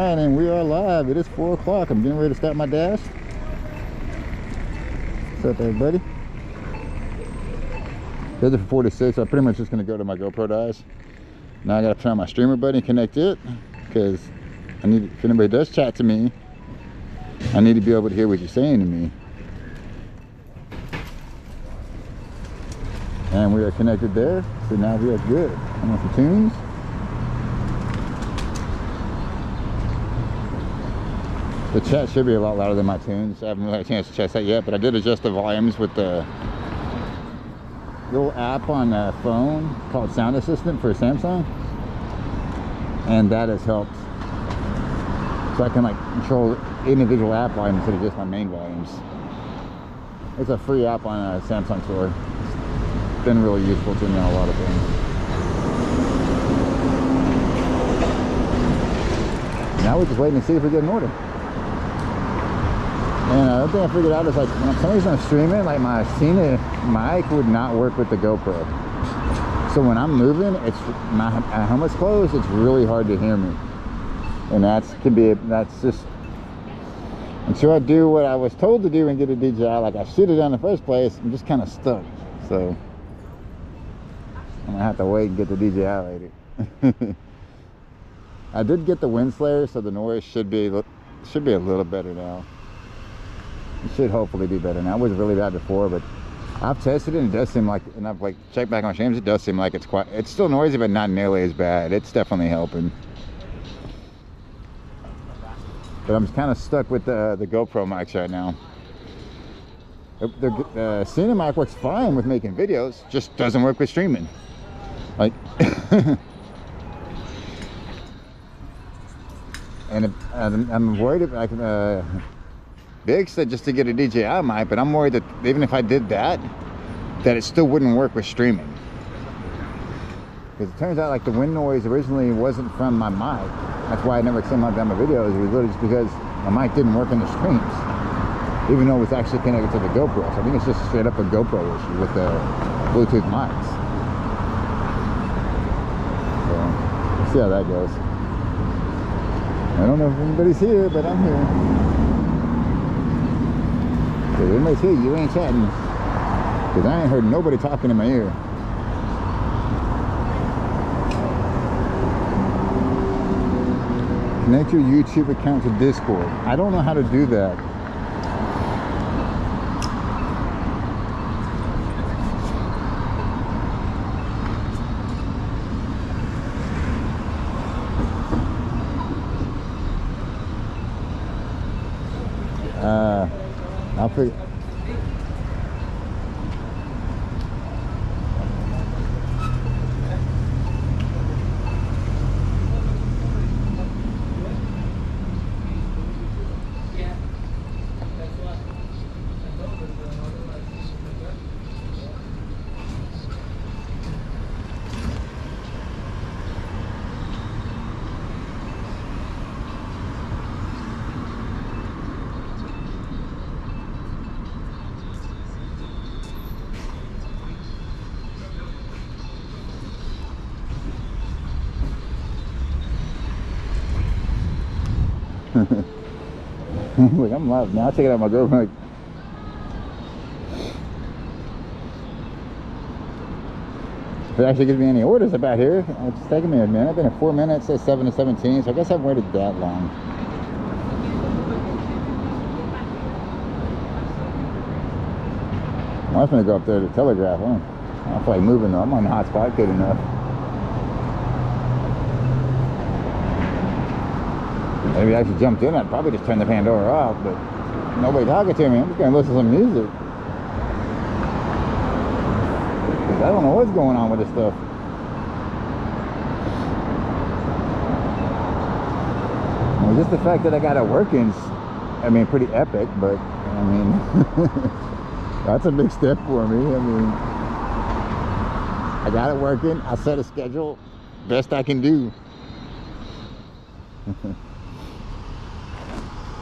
right, and we are live. It is 4 o'clock. I'm getting ready to start my dash. What's up, everybody? Here's it for 46. I'm pretty much just going to go to my GoPro dash. Now I got to turn on my streamer button and connect it, because I need, if anybody does chat to me, I need to be able to hear what you're saying to me. And we are connected there, so now we are good. I'm on some tunes. The chat should be a lot louder than my tunes. I haven't really had a chance to test that yet, but I did adjust the volumes with the little app on the phone called Sound Assistant for Samsung, and that has helped. So I can like control individual app volumes instead of just my main volumes. It's a free app on a Samsung store. It's been really useful to me on a lot of things. Now we're just waiting to see if we get an order. And the other thing I figured out is, like, when for some reason I'm streaming, like my Cena mic would not work with the GoPro. So when I'm moving, it's my helmet's closed, it's really hard to hear me. And that's just, until I do what I was told to do and get a DJI like I should have done in the first place, I'm just kind of stuck. So I'm gonna have to wait and get the DJI later. I did get the wind slayer, so the noise should be a little better now. It should hopefully be better now. It was really bad before, but I've tested it and it does seem like, and I've like checked back on streams, it does seem like it's still noisy, but not nearly as bad. It's definitely helping. But I'm kind of stuck with the GoPro mics right now. The Cena mic works fine with making videos, just doesn't work with streaming. Like, and I'm worried if I can. Big said just to get a DJI mic, but I'm worried that even if I did that, that it still wouldn't work with streaming. Because it turns out like the wind noise originally wasn't from my mic. That's why I never sent out my videos. It was literally just because my mic didn't work in the streams, even though it was actually connected to the GoPro. So I think it's just straight up a GoPro issue with the Bluetooth mics. So we'll see how that goes. I don't know if anybody's here, but I'm here. If anybody's here, you ain't chatting, because I ain't heard nobody talking in my ear. Connect your YouTube account to Discord. I don't know how to do that. I'll figure. Like, I'm live now. I'll check it out my GoPro. If it actually gives me any orders about here, it's taking me a minute. I've been at 4 minutes, it says 7 to 17, so I guess I haven't waited that long. I was going to go up there to Telegraph. I don't feel like moving though. I'm on the hotspot good enough. Maybe I actually jumped in, I'd probably just turn the Pandora off, but nobody talking to me. I'm just going to listen to some music. Because I don't know what's going on with this stuff. Well, just the fact that I got it working, I mean, pretty epic, but I mean, that's a big step for me. I mean, I got it working, I set a schedule, best I can do.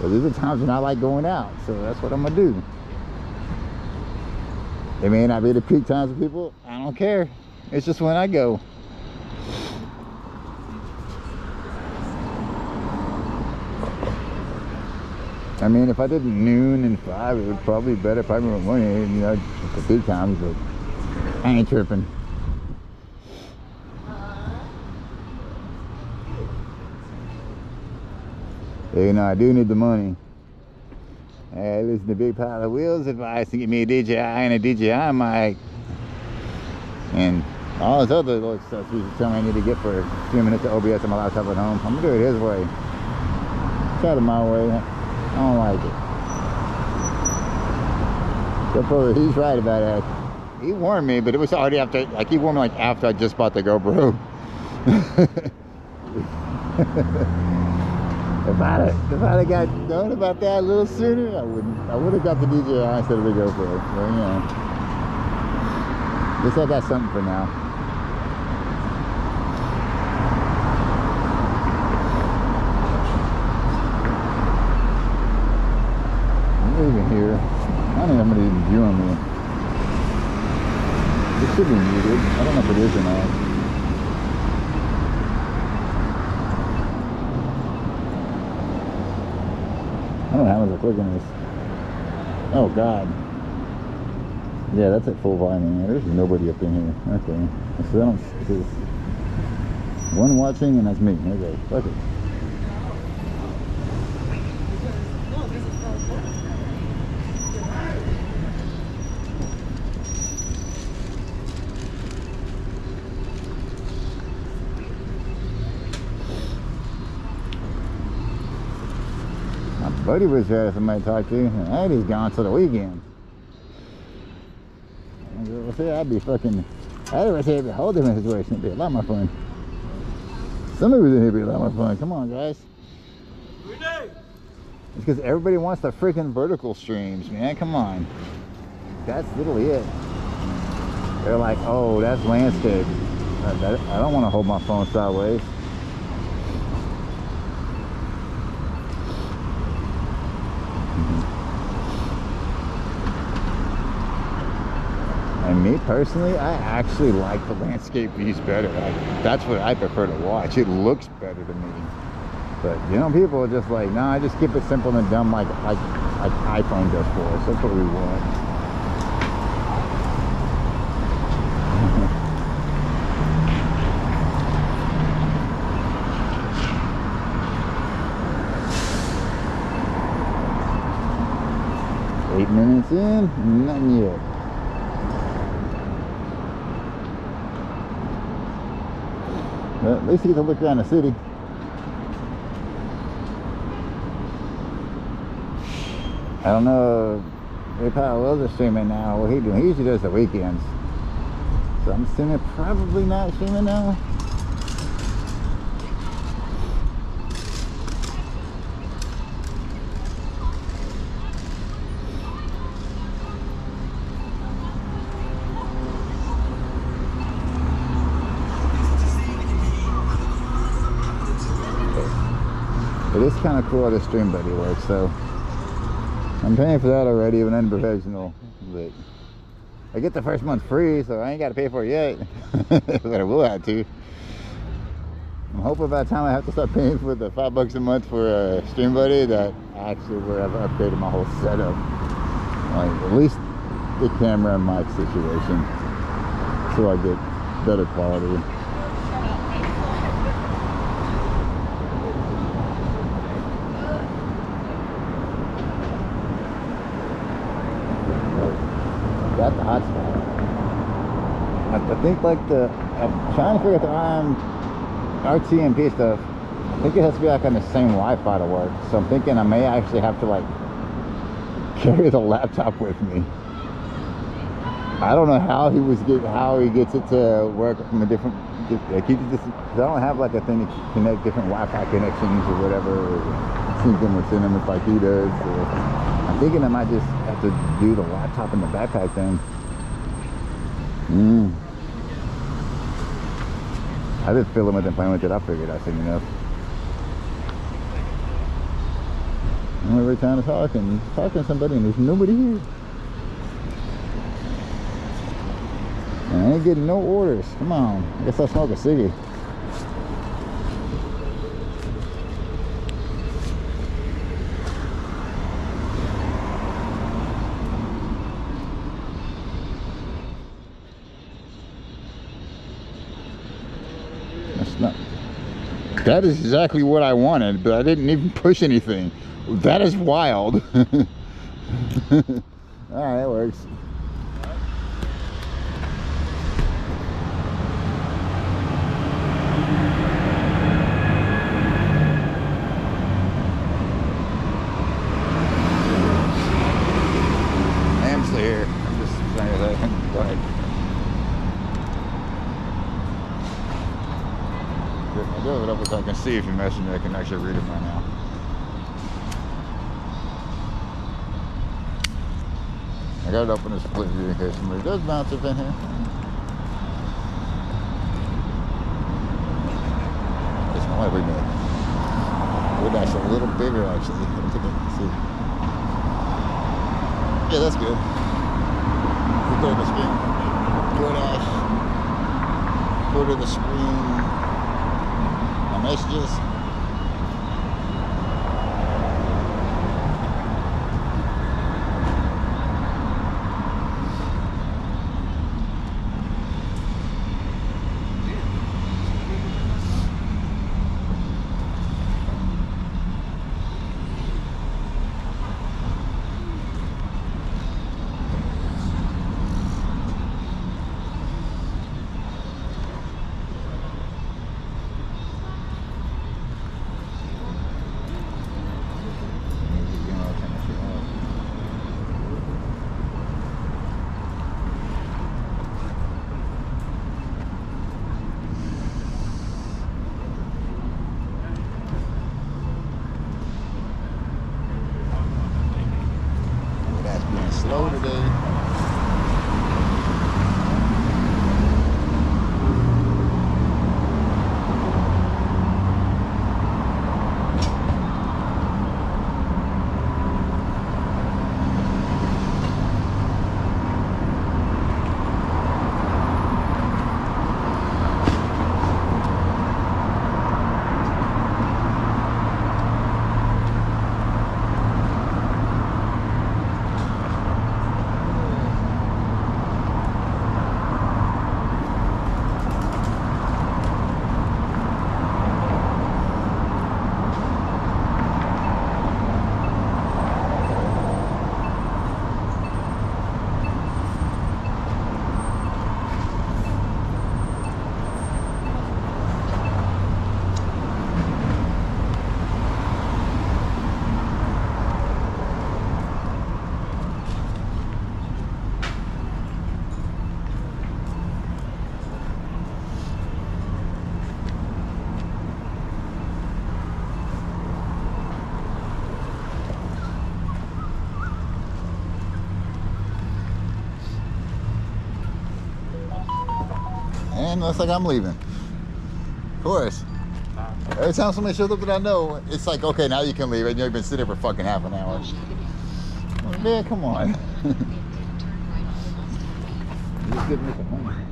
Well, these are times when I like going out, so that's what I'm gonna do. It may not be the peak times for people, I don't care. It's just when I go. I mean, if I did noon and 5, it would probably be better. Probably more money, you know, the big times, but I ain't tripping. You know, I do need the money. I listen to Big Pile of Wheels advice to get me a DJI and a DJI mic. And all this other little stuff he's telling me I need to get for streaming it to OBS on my laptop at home. I'm gonna do it his way. Try it my way. I don't like it. GoPro, he's right about that. He warned me, but it was already after, like he warned me like after I just bought the GoPro. If I'd have got known about that a little sooner, I would have got the DJI instead of the GoPro. But you know, at least I got something for now. I'm leaving here. I don't think I'm gonna even viewing me. It should be muted. I don't know if it is or not. I don't know how much I click on this. Oh God. Yeah, that's at full volume. There's nobody up in here. Okay. So I don't. There's one watching, and that's me. Okay. Fuck it. Buddy was there, somebody to talk to, and he's gone till the weekend. We'll see, I'd be fucking, I'd say it'd be a whole different situation. It'd be a lot more fun. Somebody was in here, it'd be a lot more fun. Come on, guys. It's because everybody wants the freaking vertical streams, man. Come on. That's literally it. They're like, oh, that's landscape. I don't want to hold my phone sideways. And me personally, I actually like the landscape views better. That's what I prefer to watch. It looks better to me. But you know, people are just like, nah, I just keep it simple and dumb like iPhone does for us. That's what we want. Eight minutes in, nothing yet. But at least you get to look around the city. I don't know if Powell Wells is streaming now. What he doing? He usually does the weekends. So I'm assuming probably not streaming now. It is kind of cool how the Stream Buddy works, so I'm paying for that already, even unprofessional. But I get the first month free, so I ain't got to pay for it yet. But I will have to. I'm hoping by the time I have to start paying for the $5 a month for Stream Buddy, that I actually would have upgraded my whole setup. Like at least the camera and mic situation, so I get better quality. Got the hotspot. I think like I'm trying to figure out the RTMP stuff. I think it has to be like on the same Wi-Fi to work. So I'm thinking I may actually have to like carry the laptop with me. I don't know how he gets it to work from a different. Like he just, I don't have like a thing to connect different Wi-Fi connections or whatever, or sync them within them like he does. So I'm thinking I might just have to do the laptop in the backpack thing. I just fiddling with it and playing with it. I figured I'd seen enough. I'm every time I'm talking to somebody and there's nobody here. And I ain't getting no orders. Come on. I guess I'll smoke a ciggy. No. That is exactly what I wanted, but I didn't even push anything. That is wild. Alright, that works. I'm still here. I'm just saying that. Go ahead. I'll do it up so I can see if you're messaging me. I can actually read it right now. I got it up in a split view in case somebody does bounce up in here. It's not like we know. Doordash a little bigger actually. Let me take a see. Yeah, that's good. We'll go to the screen. Doordash. Go to the screen. My messages. Slow today. And looks like I'm leaving. Of course. Every time somebody shows up that I know, it's like, okay, now you can leave. And you've been sitting there for fucking half an hour. Well, man, come on. Just give me some money.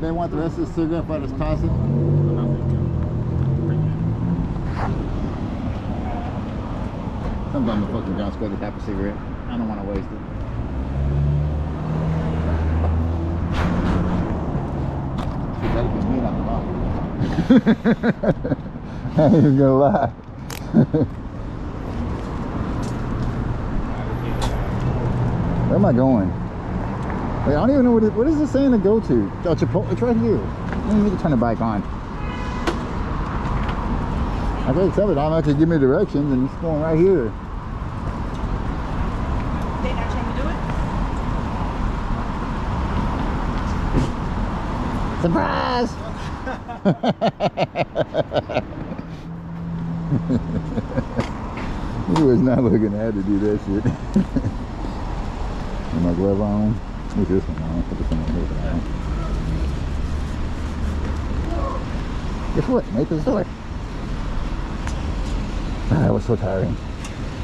They want the rest of the cigarette if I just toss it? Sometimes the fucking ground's got a type of cigarette. I don't want to waste it. That'd be mean on the bottom. I ain't even gonna lie. Where am I going? Wait, I don't even know what is this saying to go to? Oh, Chipotle, it's right here. I don't even need to turn the bike on. I can't tell it automatically give me directions and it's going right here. They not trying to do it? Surprise! He was not looking at to do that shit. With my glove on. What's this one on? Put this one on. Guess what? Made the store. That was so tiring.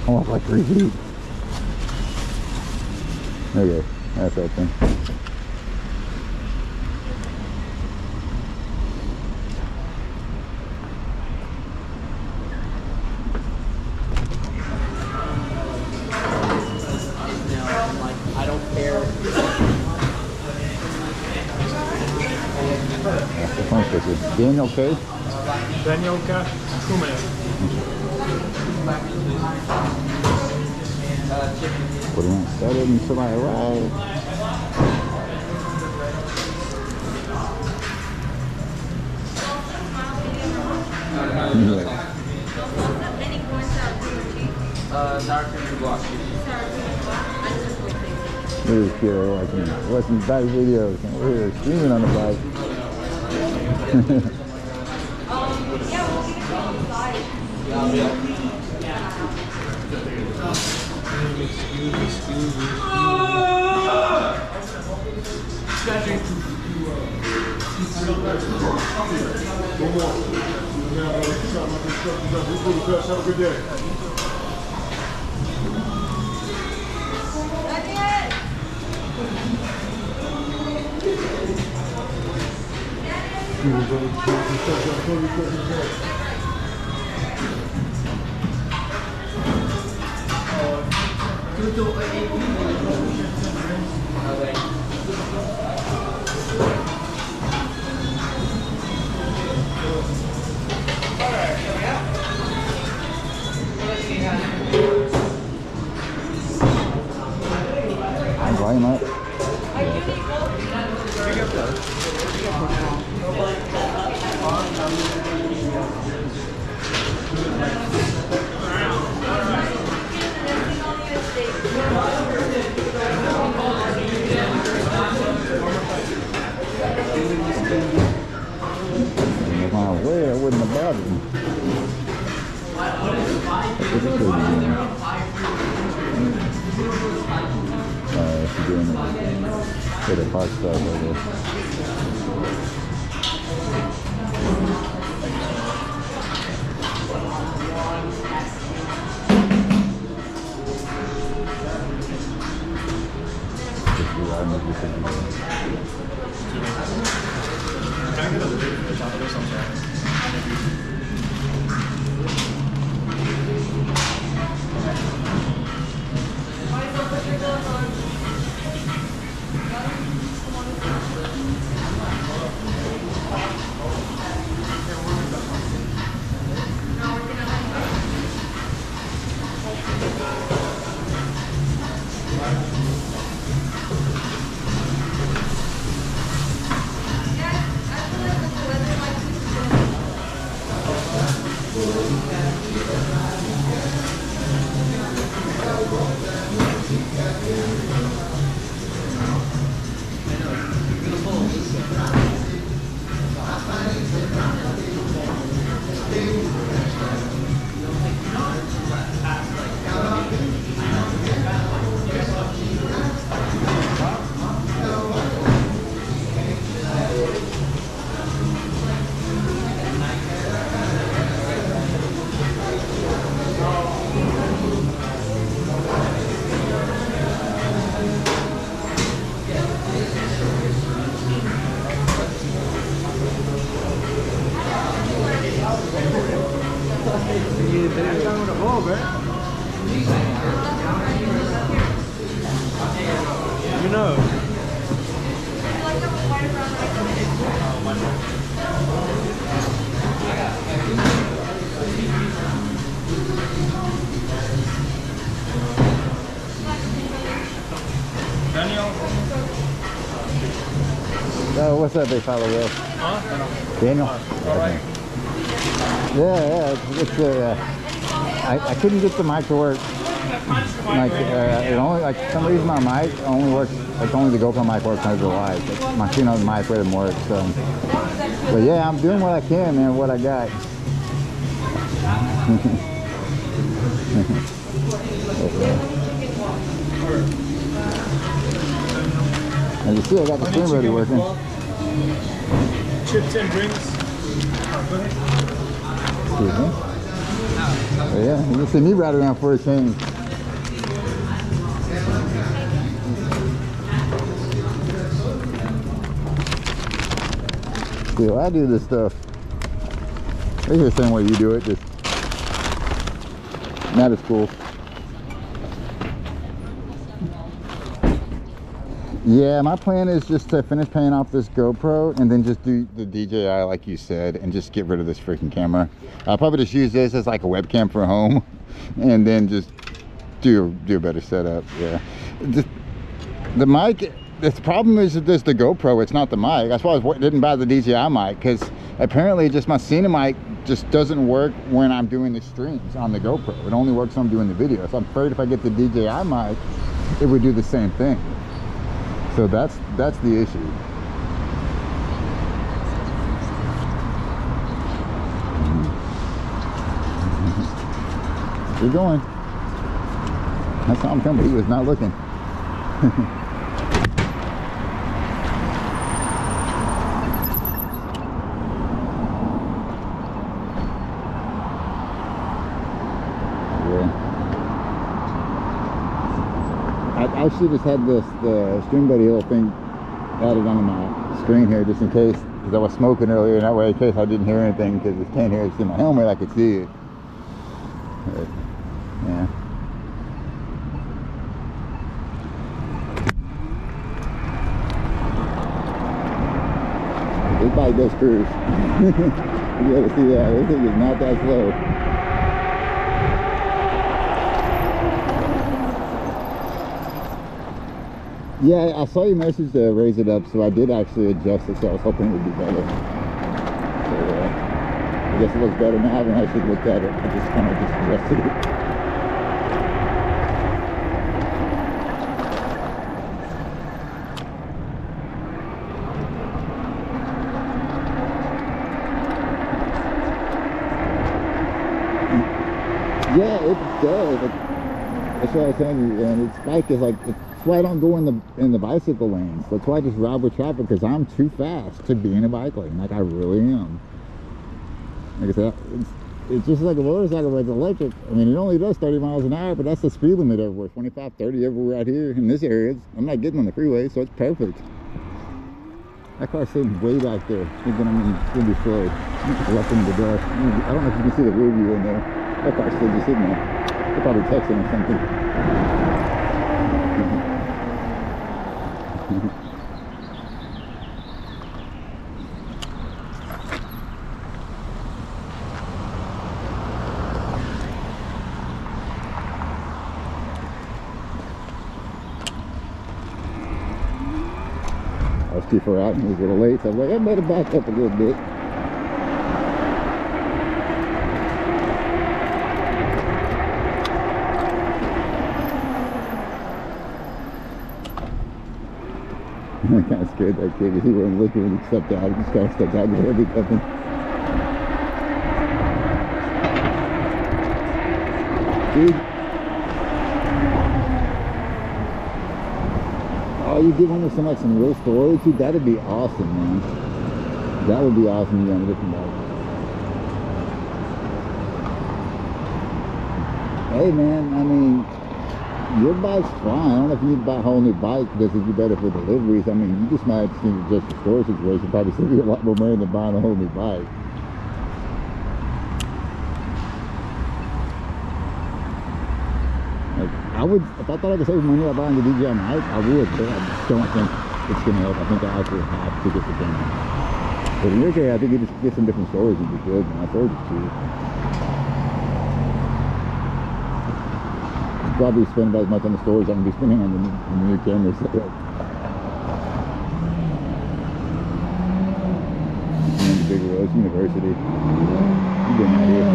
I walked like 3 feet. Okay, that's that thing. That's the phone picture. Daniel K. Daniel K. Kuman. What do you want? Started until I arrive. Yeah. Dark and black. This is cute. Watching bike videos. And we're here streaming on the bike. Have a good day. I'm volume up. If I was away, I wouldn't have bothered me. She's doing it. Get a park stuff over there. Can I get a lid for the top of this? I'm sorry. You know. Daniel. Oh, what's that big follow Will? Huh? Daniel? All right. Yeah, it's I couldn't get the mic to work. Like it only, like for some reason my mic only works, like only the GoPro mic works when I go live. Like, my Keynote mic wouldn't work, so. But yeah, I'm doing what I can, man, what I got. As you see, I got the stream already working. Chips and drinks. Excuse me. But yeah, you can see me right around for a change. See, I do this stuff. It's the same way you do it, just not as cool. Yeah, my plan is just to finish paying off this GoPro and then just do the DJI like you said and just get rid of this freaking camera. I'll probably just use this as like a webcam for home and then just do a better setup. Yeah. The mic, the problem is that there's the GoPro, it's not the mic. That's why I didn't buy the DJI mic, because apparently just my Cena mic just doesn't work when I'm doing the streams on the GoPro. It only works when I'm doing the video. So I'm afraid if I get the DJI mic, it would do the same thing. So that's the issue. We're going. That's how I'm coming. He was not looking. I should just had the Stream Buddy little thing added onto my screen here just in case, because I was smoking earlier, and that way in case I didn't hear anything, because I can't hear it in my helmet, I could see it. But, yeah. This bike does cruise. You gotta see that. This thing is not that slow. Yeah, I saw your message to raise it up, so I did actually adjust it, so I was hoping it would be better. So, I guess it looks better now. I haven't actually looked at it. I just kind of just adjusted it. Yeah, it does. That's what I was saying. And its bike is like, that's why I don't go in the bicycle lanes. That's why I just ride with traffic, because I'm too fast to be in a bike lane. Like I really am. Like I said, it's just like a motorcycle, but it's electric. I mean, it only does 30 miles an hour, but that's the speed limit everywhere. 25, 30 everywhere out here in this area. I'm not getting on the freeway, so it's perfect. That car's sitting way back there, thinking I'm gonna be slowed. Left into the dark. I don't know if you can see the rear view in there. That car's still just sitting there. They're probably texting or something. I was too far out and it was a little late, so I was like, I better back up a little bit. I kind of scared that kid because he wasn't looking when he stepped out. He just kind of stepped out and heard me coming. Dude. Oh, you give him some real stories? Dude, that'd be awesome, man. That would be awesome to be on a different bike. Hey, man, I mean, your bike's fine. I don't know if you need to buy a whole new bike because it'd be better for deliveries. I mean, you just might just need to adjust the storage situation. Probably save you a lot more money than buying a whole new bike. Like, I would, if I thought I could save money by buying the DJI mic, I would, but I just don't think it's going to help. I think I actually have to get the camera. But in your case, I think you just get some different storage would be good, man. My storage is cheap. Probably spend about as much on the storage I'm going to be spending on the new camera setup. And the Big Rose University. You've been out here.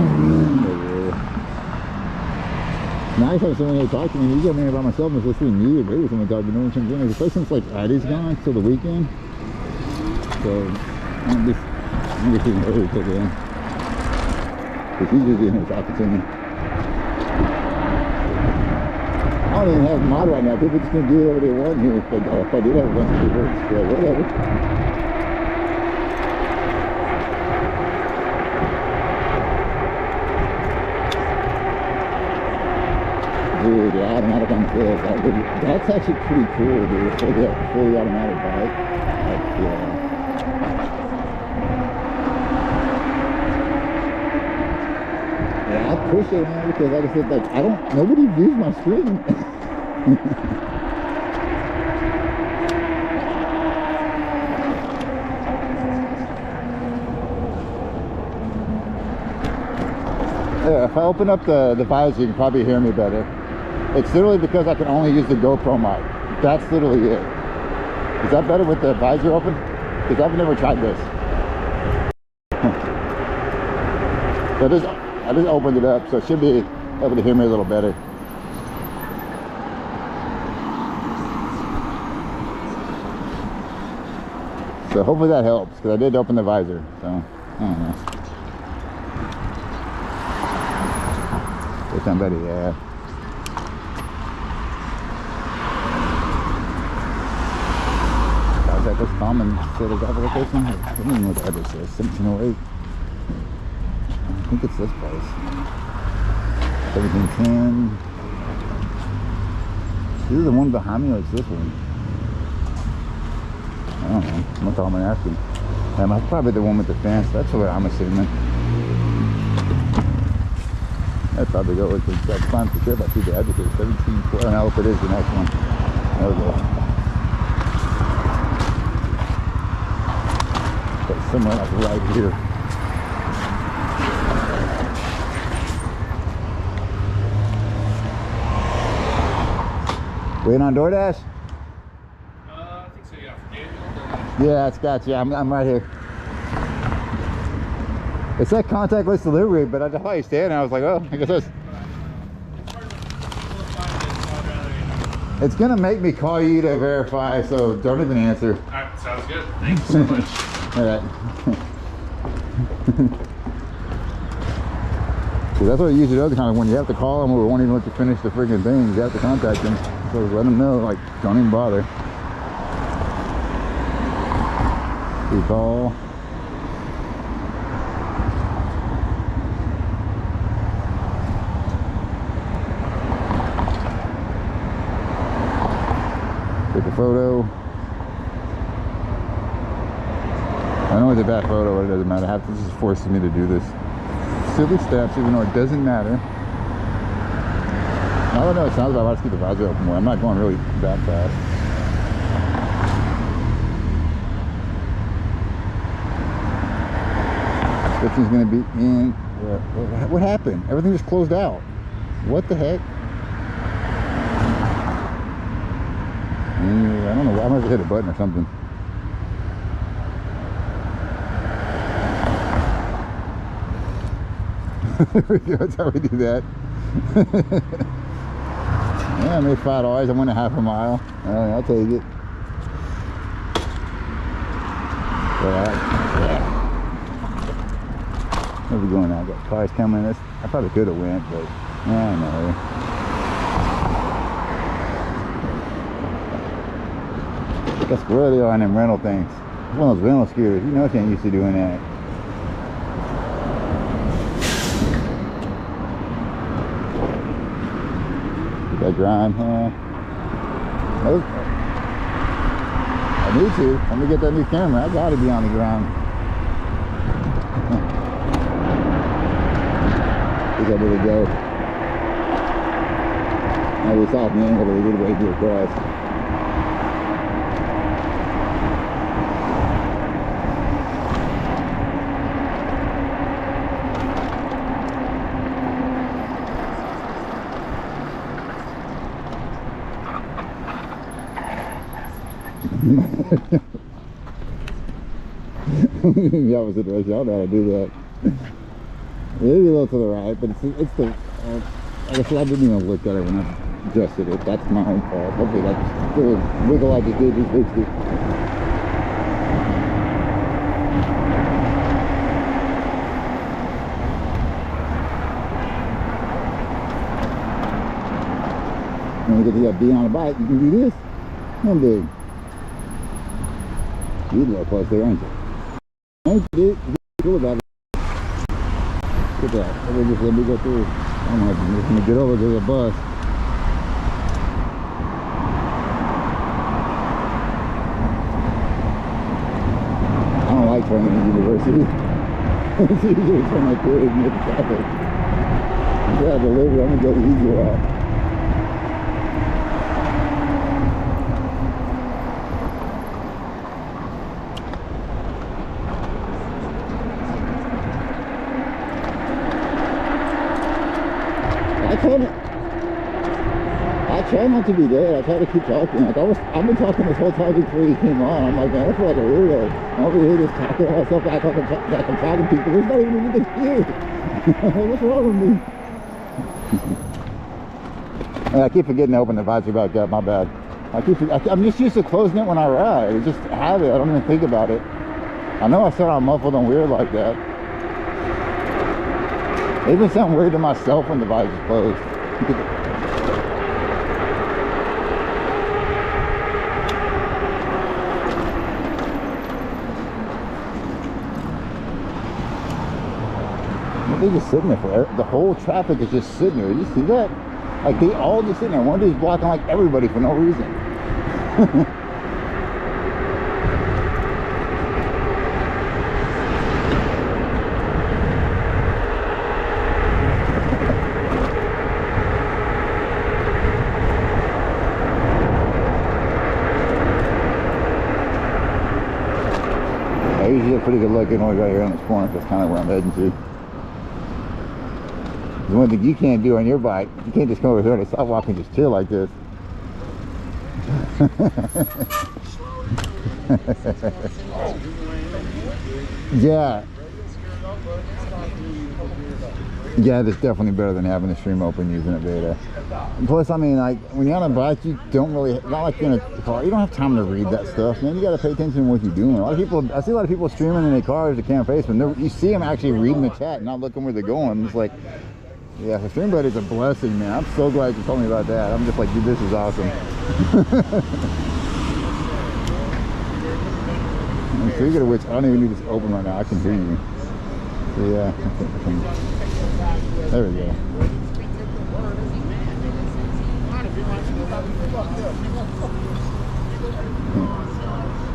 Now I have someone here talk to me. Usually I'm in here by myself and it's listening to you. Maybe someone talking, but no one comes in. Especially since like Addie's gone till the weekend. So I'm just sitting early till then. Because she's usually in here talking to me. I don't even have a mod right now. People just gonna do whatever they want here. If I did have a bunch of people, it's whatever. Dude, the automatic on this, that's actually pretty cool, dude. For the fully automatic bike. Like, yeah. Yeah, I appreciate it, man, because like I said, like, nobody views my stream. Yeah, if I open up the visor, you can probably hear me better. It's literally because I can only use the GoPro mic. That's literally it. Is that better with the visor open? Because I've never tried this. So I just opened it up, so it should be able to hear me a little better. So hopefully that helps, because I did open the visor, so I don't know. There's somebody, yeah. Is that this common sort of application? I don't even know what the address is. 1708. I think it's this place. 1710. Is this the one behind me or is this one? I don't know. That's all I'm asking. That's probably the one with the fence. That's what I'm assuming. That's probably go with the fine for sure. If I see the address, 1712. I hope it is the next one. There we go. But somewhere like right here. Waiting on DoorDash? I think so, yeah. For Daniel. Yeah, it's got you. I'm right here. It said contactless delivery, but I saw you standing. I was like, oh, I guess that's. It's gonna make me call you to verify, so don't even answer. Alright, sounds good. Thanks so much. All right. See, that's what I usually does, kind of when you have to call them or won't even let you finish the freaking thing. You have to contact them. So let them know, like, don't even bother. You call. Take a photo. I know it's a bad photo, but it doesn't matter. This is forcing me to do this. Silly steps, even though it doesn't matter. I don't know, it sounds like I'll just keep the visor open more. I'm not going really that fast. Description's gonna be in. What happened? Everything just closed out. What the heck? I don't know. I must have hit a button or something. There we go. That's how we do that. Yeah, I made $5. I went a half a mile. I'll take it. Yeah. Where are we going now? Got cars coming. I probably could have went, but I don't know. That's where they are on them rental things. It's one of those rental scooters. You know she ain't used to doing that. That grind, huh? I need to. Let me get that new camera. I gotta be on the ground. I think I really go. I was off the angle, but a good way to across. The opposite direction. I don't know how to do that. Maybe a little to the right, but it's the. Like I said, I didn't even look at it when I adjusted it. That's my own fault. Hopefully that's still wiggle I just did. Just fixed it. When you get to be on a bike, you can do this. Come big. You're a little close there, aren't you? Ain't you, dude? Cool about it. Look at that. Just let me go through. I'm just gonna get over to the bus. I don't like training in university. It's usually turn my period in the traffic. If I have to live, I'm gonna go the easy route. try not to be dead. I try to keep talking. Like I've been talking this whole time before you came on. I'm like, man, I feel like a weirdo. I'm over here just talking to myself, like I'm talking to people. There's not even anything here. What's wrong with me? And I keep forgetting to open the visor back up. My bad. I'm just used to closing it when I ride. It's just a habit. I don't even think about it. I know I sound muffled and weird like that. It even sound weird to myself when the visor's closed. They're just sitting there for the whole traffic is just sitting there. You see that? Like they all just sitting there. One dude's blocking like everybody for no reason. I usually get pretty good looking when we got here on this corner. That's kind of where I'm heading to. The one thing you can't do on your bike, you can't just come over here and stop walking, just chill like this. Yeah. Yeah, that's definitely better than having the stream open using it beta. Plus, I mean, like, when you're on a bike, you don't really, not like you're in a car, you don't have time to read that stuff, man. You gotta pay attention to what you're doing. A lot of people, I see a lot of people streaming in their cars that can't face, but you see them actually reading the chat, not looking where they're going. It's like, yeah, the stream beta is a blessing, man. I'm so glad you told me about that. I'm just like, dude, this is awesome. And speaking of which, I don't even need this open right now. I can hear you. So yeah, there we go.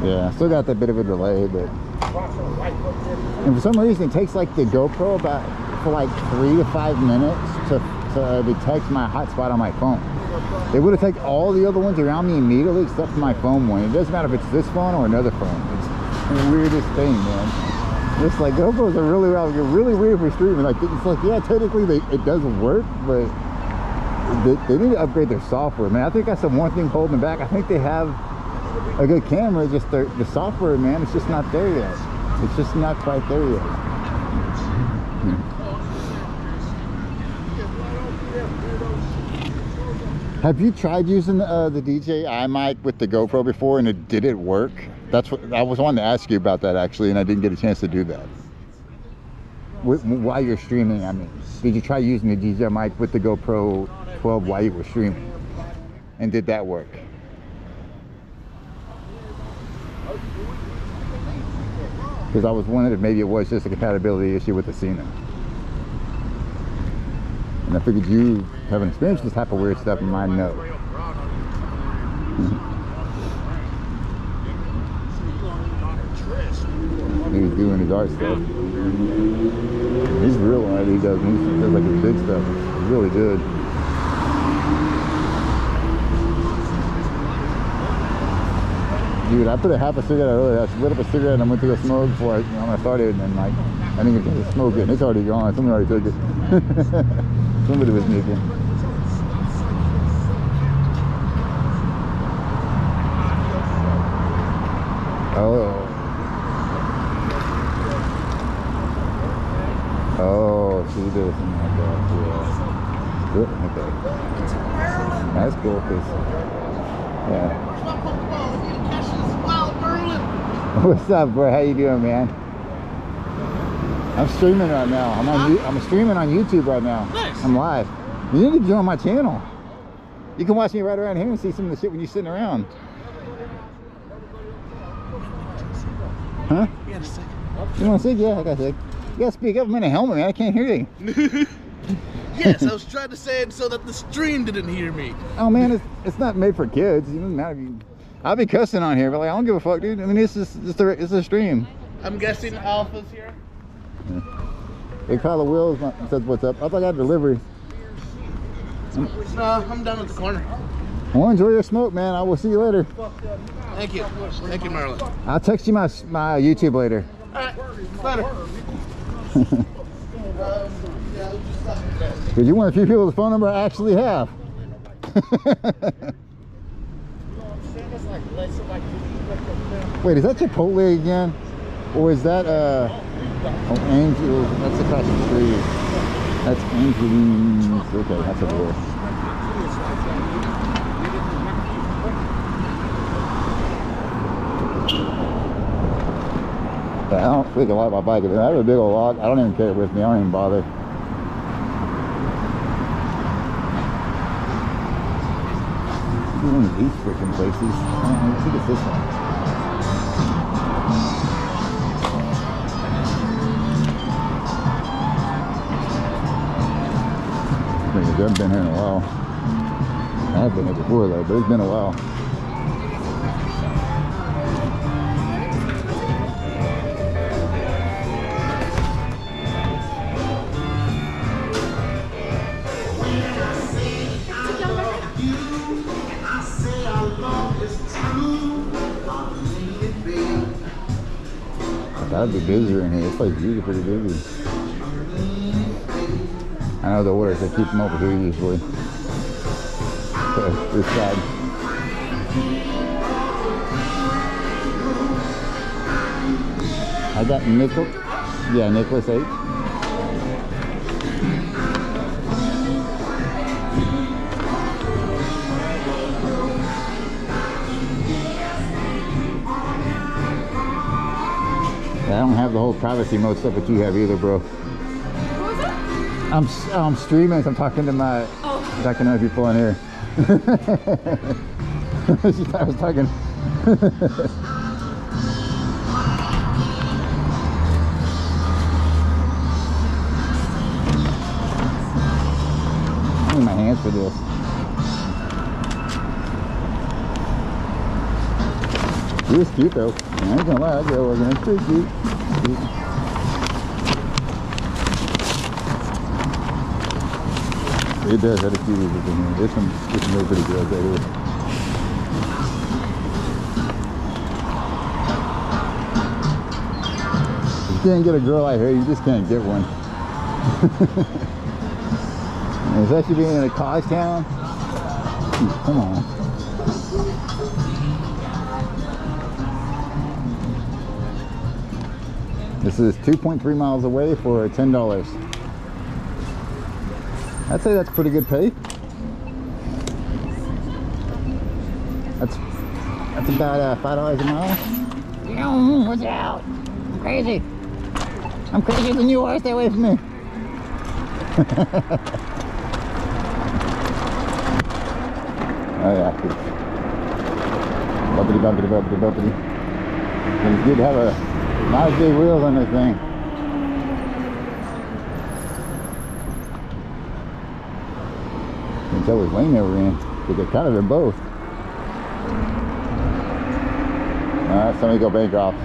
Yeah, still got that bit of a delay, but and for some reason it takes like the GoPro for like 3 to 5 minutes to detect my hotspot on my phone. They would have taken all the other ones around me immediately except for my phone one. It doesn't matter if it's this phone or another phone. It's the weirdest thing, man. It's like GoPros are really weird for streaming. Like it's like, yeah, technically it does work, but they need to upgrade their software, man. I think that's the one thing holding them back. I think they have a good camera, just the software, man, it's just not there yet. It's just not quite there yet. Have you tried using the DJI mic with the GoPro before, and did it work? That's what I was wanting to ask you about that actually, and I didn't get a chance to do that. While you're streaming, I mean, did you try using the DJI mic with the GoPro 12 while you were streaming? And did that work? Because I was wondering if maybe it was just a compatibility issue with the Cena. And I figured you haven't experienced this type of weird stuff and might know. He's doing his art stuff. He's real art he does. He does like his big stuff. It's really good. Dude, I put a half a cigarette earlier. I lit up a cigarette and I went to go smoke before I started, and then like I didn't get to smoke it, and it's already gone. Somebody already took it. Somebody was sneaking. Oh, she did something like that. Yeah. Okay. That's cool, cause yeah. What's up, bro? How you doing, man? I'm streaming right now. I'm streaming on YouTube right now. Nice. I'm live. You need to join my channel. You can watch me right around here and see some of the shit when you're sitting around. Huh? You got a second? You want to speak? Yeah, I got a sec. You gotta speak up. I'm in a helmet, man. I can't hear you. Yes, I was trying to say it so that the stream didn't hear me. Oh man, it's not made for kids. It doesn't matter if you. I'll be cussing on here, but like I don't give a fuck, dude. I mean, it's a stream. I'm guessing Alpha's here. Yeah. They call the wheels. Says what's up. I thought I got a delivery. No, I'm down at the corner. Well, enjoy your smoke, man. I will see you later. Thank you. Thank you, Marlon. I'll text you my YouTube later. All right, later. Because you're one of the few people's phone number I actually have. Wait, is that Chipotle again? Or is that, oh, Angel, that's across the street. That's Angeline's, okay, that's over there. Yeah, I don't think a lot about biking. I have a big old log. I don't even carry it with me. I don't even bother. One of these freaking places. I think it's this one. I haven't been here in a while. I have been here before though, but it's been a while. I'd be busier in here. This place is usually pretty busy. I know the orders, they keep them over here usually. This side. I got nickel. Yeah, Nicholas H. I don't have the whole privacy mode stuff that you have either, bro. What was that? I'm streaming, so I'm talking to my talking to other people in here. I was talking. I need my hands for this. He was cute though. I ain't gonna lie, that girl wasn't pretty cute. It does have a few people in here. There's some really pretty girls right here. If you can't get a girl out here, you just can't get one. Especially being in a college town. Come on. This is 2.3 miles away for $10. I'd say that's pretty good pay. That's about $5 a mile. Watch out! I'm crazy. I'm crazier than you are. Stay away from me. Oh yeah. Bumpity, bumpity, bumpity, bumpity. And it's good to have a nice big wheels on this thing. That was lane they were in, but they're kind of in both. Alright, somebody go bankrupt.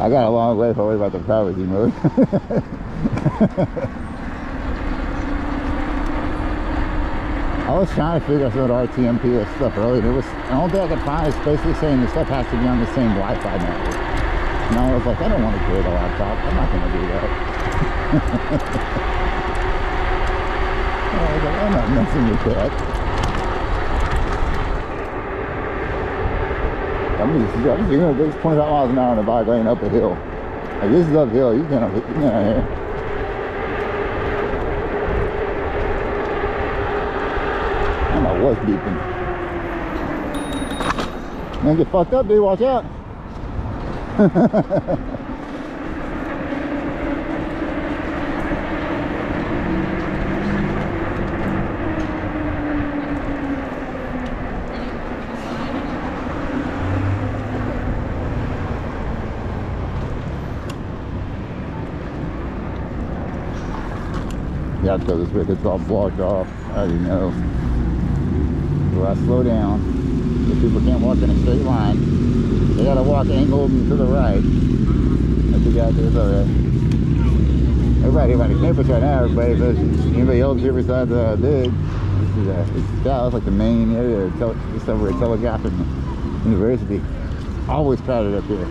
I got a long way if I worry about the privacy mode. I was trying to figure out some of the RTMP stuff earlier. The only thing I could find is basically saying the stuff has to be on the same Wi-Fi network. And I was like, I don't want to create a laptop. I'm not going to do that. I was like, I'm not messing with that. I'm just going to go 25 miles an hour on a bike lane up a hill. Like, this is uphill. You can't hear. I was beeping. You're gonna get fucked up, dude. Watch out. You have to go this way because it's all blocked off. I already know. So I slow down. So people can't walk in a straight line. They gotta walk angled and to the right. That's the guy there, alright. Everybody campus right now, everybody. If there's anybody else here besides Big, this is Dallas, like the main area, just over at Telegraph and University. Always crowded up here.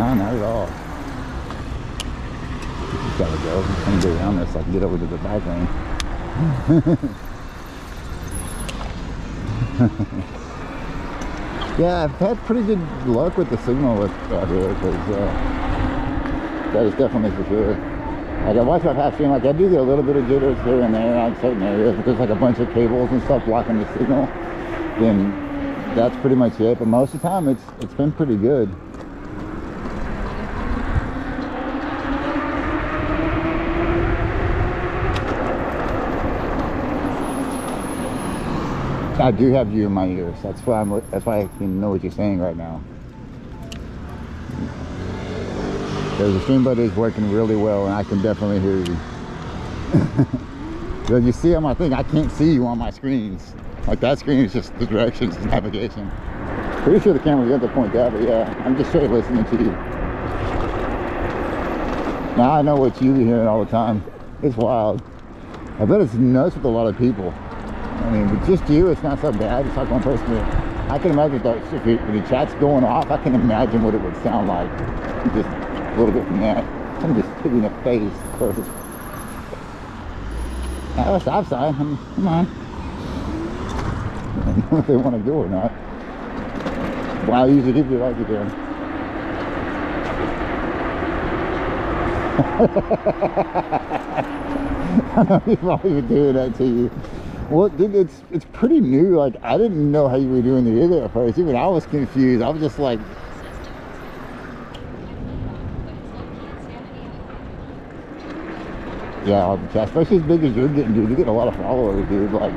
No, not at all. Just gotta go. I'm gonna go around this so I can get over to the bike lane. Yeah, I've had pretty good luck with the signal out here, because that is definitely for sure. Like I watch my past stream, like I do get a little bit of jitters here and there on certain areas, but there's like a bunch of cables and stuff blocking the signal, then that's pretty much it. But most of the time it's been pretty good. I do have you in my ears. That's why I can know what you're saying right now. Because the stream buddy is working really well, and I can definitely hear you. Because you see on my thing, I can't see you on my screens. Like that screen is just the directions and navigation. Pretty sure the camera's got to point that, but yeah, I'm just straight listening to you. Now I know what you're hearing all the time. It's wild. I bet it's nuts with a lot of people. I mean, with just you, it's not so bad. It's like one person. I can imagine that if the chat's going off, I can imagine what it would sound like. Just a little bit from that. I'm just hitting a face first. Now, stop sign. Come on. I don't know if they want to do or not. Well, I usually give you like you do. I know he's probably doing that to you. Well, dude, it's pretty new. Like, I didn't know how you were doing the video at first. Even I was confused. I was just like, yeah, especially as big as you're getting, dude. You get a lot of followers, dude. Like,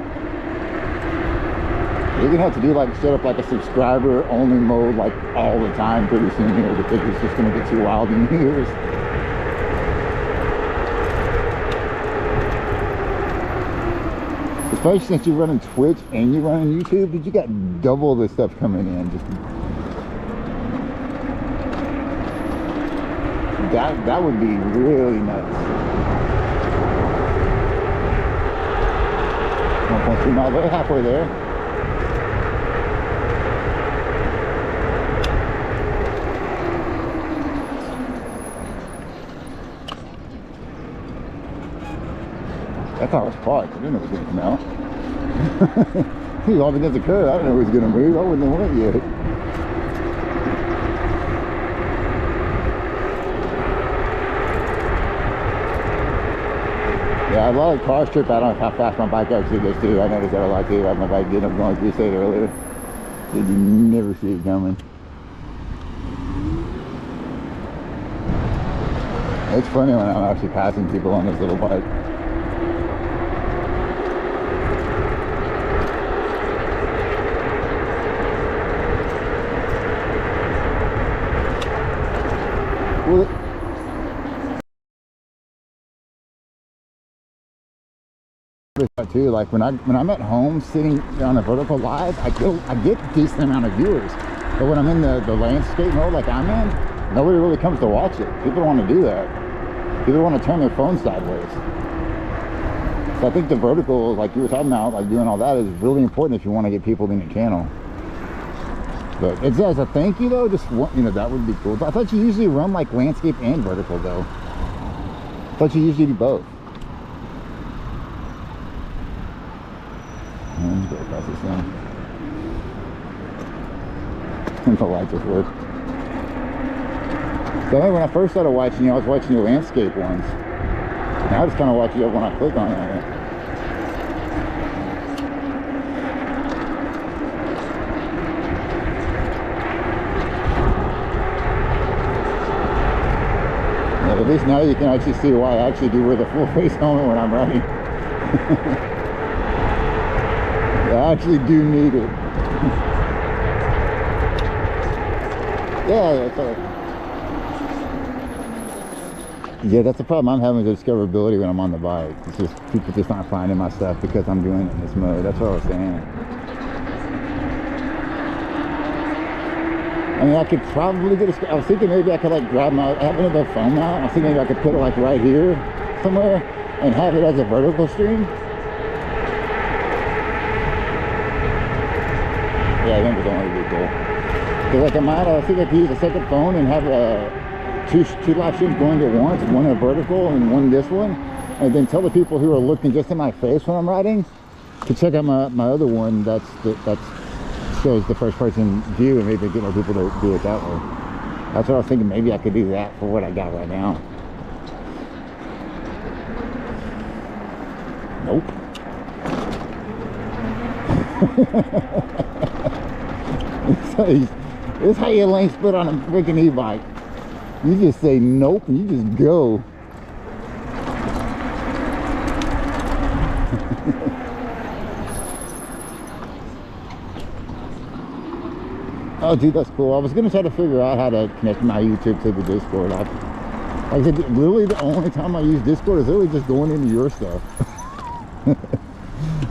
you're gonna have to do like set up like a subscriber only mode like all the time pretty soon here, because it's just gonna get too wild in years. Especially since you're running Twitch and you're running YouTube, dude, you got double the stuff coming in. Just that would be really nuts. 1.2 miles away, halfway there. That car was parked. I didn't know it was going to come out. He was off against the curb. I didn't know it was going to move. I wouldn't have went yet. Yeah, a lot of cars trip out on how fast my bike actually goes too. I noticed that a lot too. Like my bike getting up going like you said earlier. You never see it coming. It's funny when I'm actually passing people on this little bike. Well, too, like when I'm at home sitting on a vertical live, I get a decent amount of viewers. But when I'm in the landscape mode like I'm in, nobody really comes to watch it. People don't want to do that. People want to turn their phone sideways. So I think the vertical, like you were talking about, like doing all that is really important if you want to get people in your channel. But it's as a thank you though, just you know, that would be cool. But I thought you usually run like landscape and vertical though. I thought you usually do both. Let's go across this thing. The light just worked. So when I first started watching you, I was watching your landscape ones. Now I just kind of watch you when I click on it. At least now you can actually see why I actually do wear the full face helmet when I'm running. I actually do need it. Yeah, that's all right. Yeah, that's the problem I'm having with discoverability when I'm on the bike. It's just people just aren't finding my stuff because I'm doing it in this mode. That's what I was saying. I mean, I could probably get a... I was thinking maybe I could like grab my... I have another phone now. I was thinking maybe I could put it like right here somewhere and have it as a vertical stream. Yeah, I think it's only really cool. Cause like I might think I could use a second phone and have two live streams going at once, one a vertical and one this one, and then tell the people who are looking just in my face when I'm riding to check out my other one that shows the first person view, and maybe get more people to do it that way. That's what I was thinking. Maybe I could do that for what I got right now. Nope. This is how you lane split on a freaking e-bike. You just say nope and you just go. Oh, dude, that's cool. I was gonna try to figure out how to connect my YouTube to the Discord. Like I said, literally the only time I use Discord is literally just going into your stuff.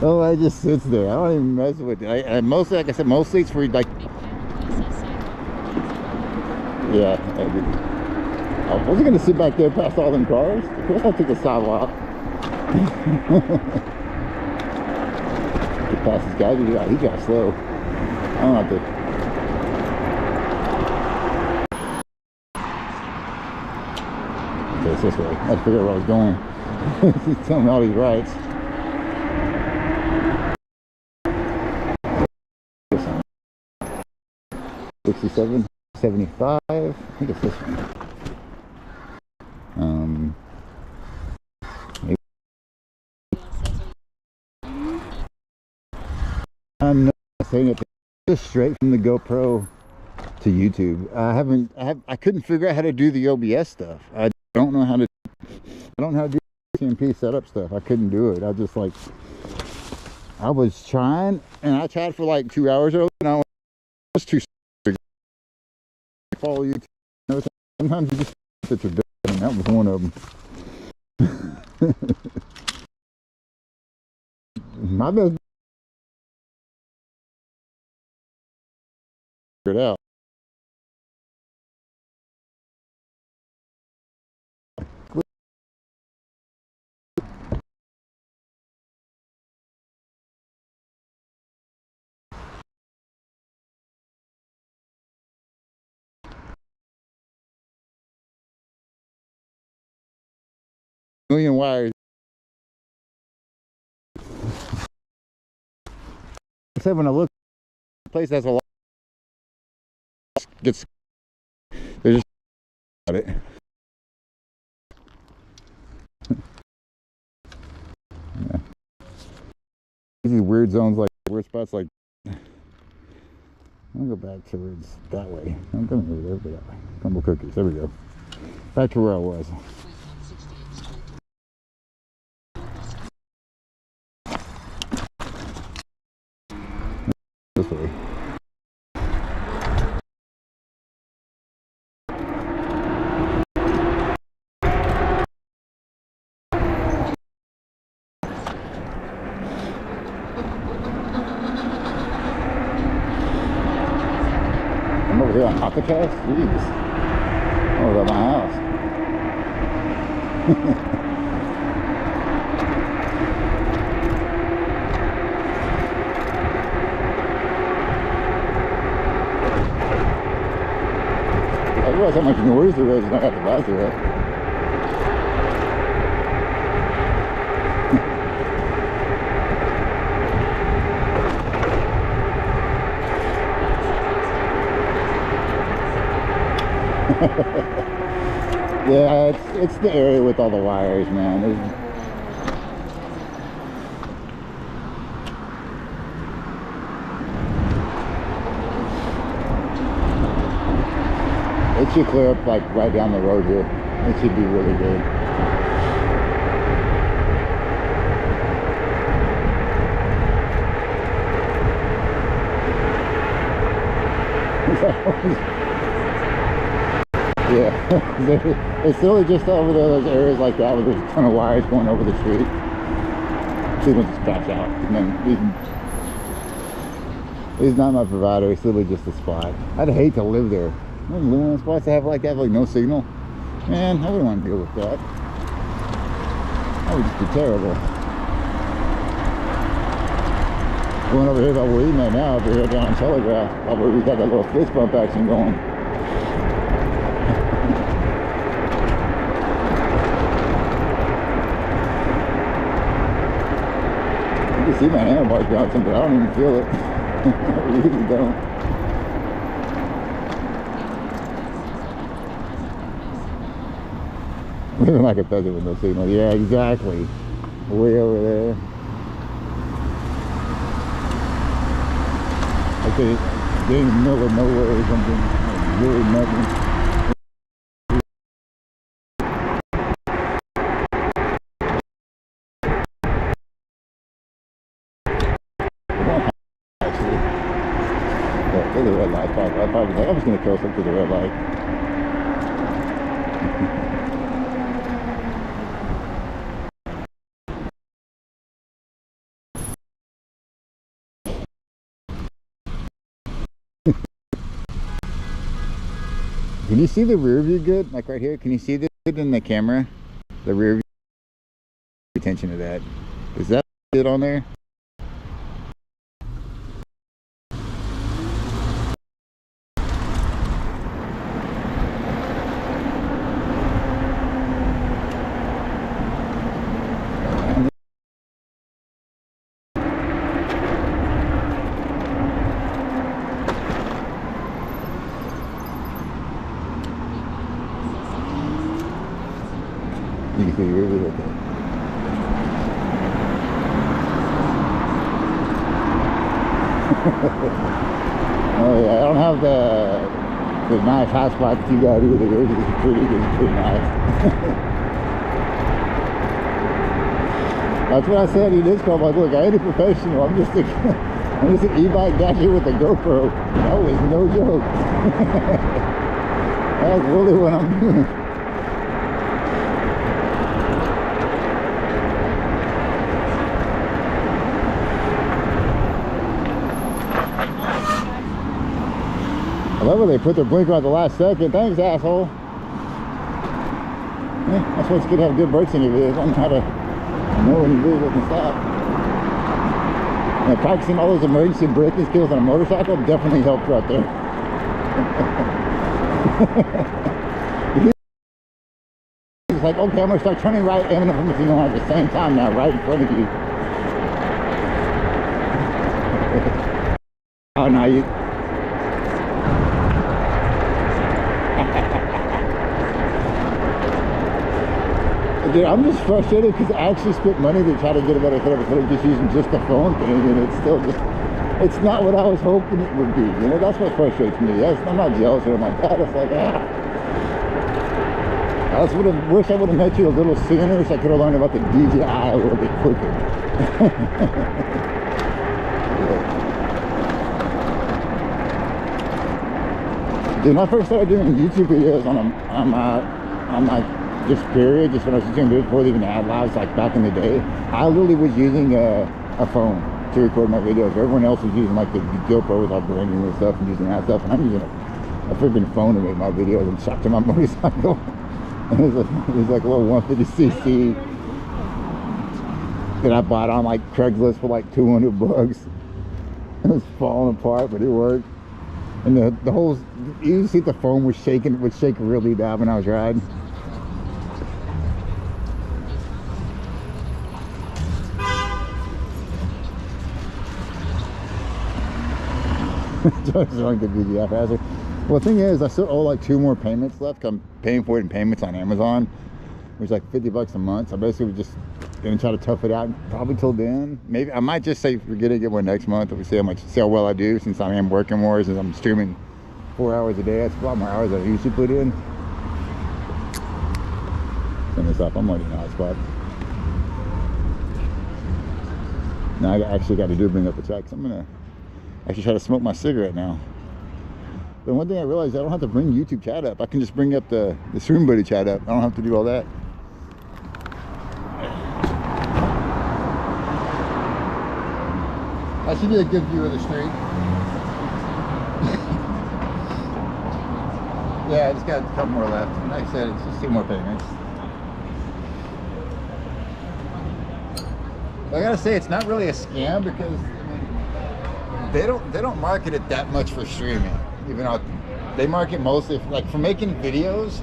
Oh, it just sits there. I don't even mess with it. Mostly, like I said, mostly it's for like. Yeah. I wasn't gonna sit back there past all them cars. Of course, I took a sidewalk. Get past this guy. He got slow. I don't have to. Okay, it's this way. I had to figure out where I was going. He's telling me all these rights. 67, 75. I think it's this one. Maybe. I'm not saying it. Just straight from the GoPro to YouTube. I couldn't figure out how to do the OBS stuff. I don't know how to do CMP setup stuff. I couldn't do it. I was trying, and I tried for like 2 hours earlier, and I was too follow you. Sometimes you just that you're done, and that was one of them. My best figured out. Million wires. I said when I look at a place that's a lot gets they're just about it. Yeah. These weird zones, like weird spots, like I'm gonna go back towards that way. I'm coming over there, but that way. Crumble cookies. There we go. Back to where I was. This way. I'm over here on Apicast? Jeez. Oh, about my house. I realize how much noise there is when I got the visor up. Yeah, it's the area with all the wires, man. It should clear up like right down the road here. It should be really good. Yeah, it's really just over there, those areas like that where there's a ton of wires going over the street. Signal just backs out, and then he's not my provider. It's literally just a spot. I'd hate to live there. I don't live in spots that have like no signal. Man, I wouldn't want to deal with that. That would just be terrible. Going over here about where we're eating at now, over here down on Telegraph, where we got that little fist bump action going. You can see my handlebars bouncing, but I don't even feel it. I really don't. Living like a peasant with no signal. Yeah, exactly. Way over there. Okay, getting in the middle of nowhere or something. Like really nothing. Actually. Yeah, to the red light. I probably was like, I'm just gonna cross up to the red light. Can you see the rear view good? Like right here, can you see this in the camera? The rear view. Pay attention to that. Is that good on there? You can see the rear view, okay. Oh yeah, I don't have the nice hot spot that you got either. Yours is pretty nice. That's what I said in this call. Like, look, I ain't a professional. I'm just an e-bike dasher with a GoPro. That was no joke. That's really what I'm doing. I love when they put their blinker on at the last second. Thanks, asshole. Yeah, that's why it's good to have good brakes in your vehicle. And how to know when your vehicle can stop. And practicing all those emergency braking skills on a motorcycle definitely helps right there. It's like, okay, I'm going to start turning right and I'm going at the same time now, right in front of you. Oh, no, you... Dude, I'm just frustrated because I actually spent money to try to get a better setup instead of just using just the phone thing, and it's still just, it's not what I was hoping it would be. You know, that's what frustrates me. Yes, I'm not jealous or anything like that. It's like, I just wish I would have met you a little sooner so I could have learned about the DJI a little bit quicker. Dude, when I first started doing YouTube videos on my just period, just when I was doing videos before they even had lives, like back in the day, I literally was using a phone to record my videos. Everyone else was using like the GoPro with all branding and stuff and using that stuff, and I'm using a freaking phone to make my videos and strapped to my motorcycle. And it was like a little 150cc that I bought on like Craigslist for like $200. It was falling apart, but it worked. And the whole, you see the phone was shaking, it would shake really bad when I was riding. Just like the DJI faster. Well, the thing is, I still owe like 2 more payments left. I'm paying for it in payments on Amazon, which is like $50 a month. So I basically just gonna try to tough it out probably till then. Maybe I might just say forget it, get one next month. If we see how well I do, since I am working more, since I'm streaming 4 hours a day. That's a lot more hours than I usually put in. Turn this off. I'm already in a hot spot. Now I actually got to bring up the check. So I'm gonna actually try to smoke my cigarette now. But one thing I realized, I don't have to bring YouTube chat up. I can just bring up the Stream Buddy chat up. I don't have to do all that. That should be a good view of the street. Yeah, I just got a couple more left. Like I said, it's just 2 more payments. But I gotta say, it's not really a scam because, I mean, they don't market it that much for streaming. Even though they market mostly like for making videos.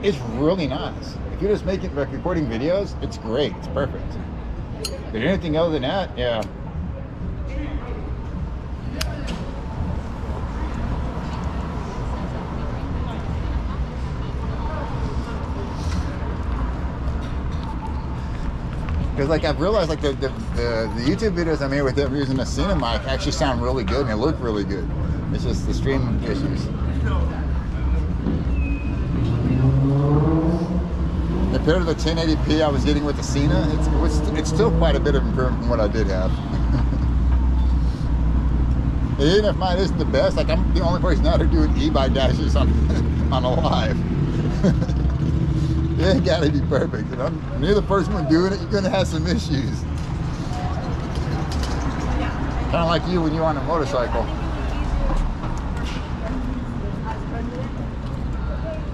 It's really nice. If you're just making recording videos, it's great. It's perfect. But anything other than that, yeah. Because like I've realized like the YouTube videos I made with them using a Cena mic actually sound really good and they look really good. It's just the streaming issues. Compared to the 1080p I was getting with the Cena, it's still quite a bit of improvement from what I did have. And even if mine isn't the best, like I'm the only person out here doing e-bike dashes on a live. It ain't gotta be perfect. And when you're the first one doing it, you're gonna have some issues. Kind of like you when you're on a motorcycle.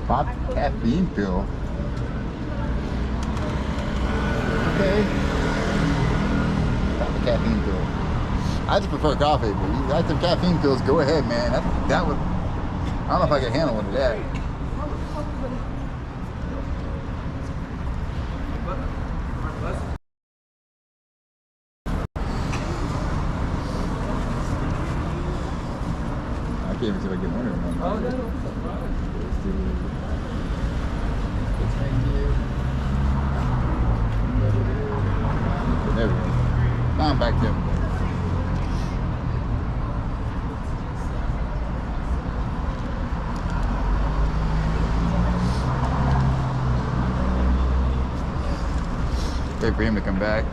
Pop caffeine pill. Okay. Pop a caffeine pill. I just prefer coffee, but you like some caffeine pills, go ahead, man. That would. I don't know if I could handle one of that. I can't even see if I get one of them. Oh, no. There we go. Now I'm back there. Wait for him to come back.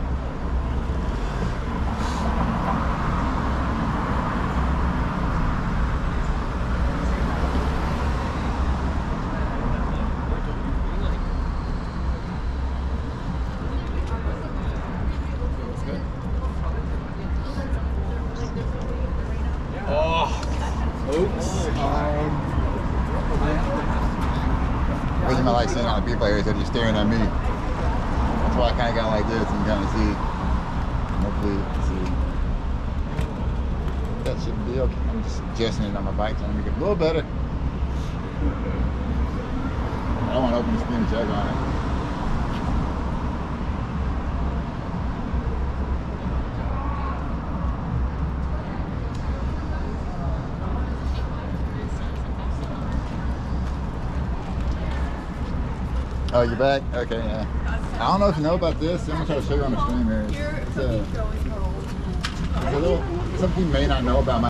The reason I like seeing all the people here is that you're staring at me. That's why I kind of got like this and kind of see. Hopefully, see. That should be okay. I'm just adjusting it on my bike, trying to make it a little better. I don't want to open the screen and check on it. Oh, you're back? Okay, yeah. I don't know if you know about this. I'm gonna try to show you on the screen here. It's a little, something you may not know about my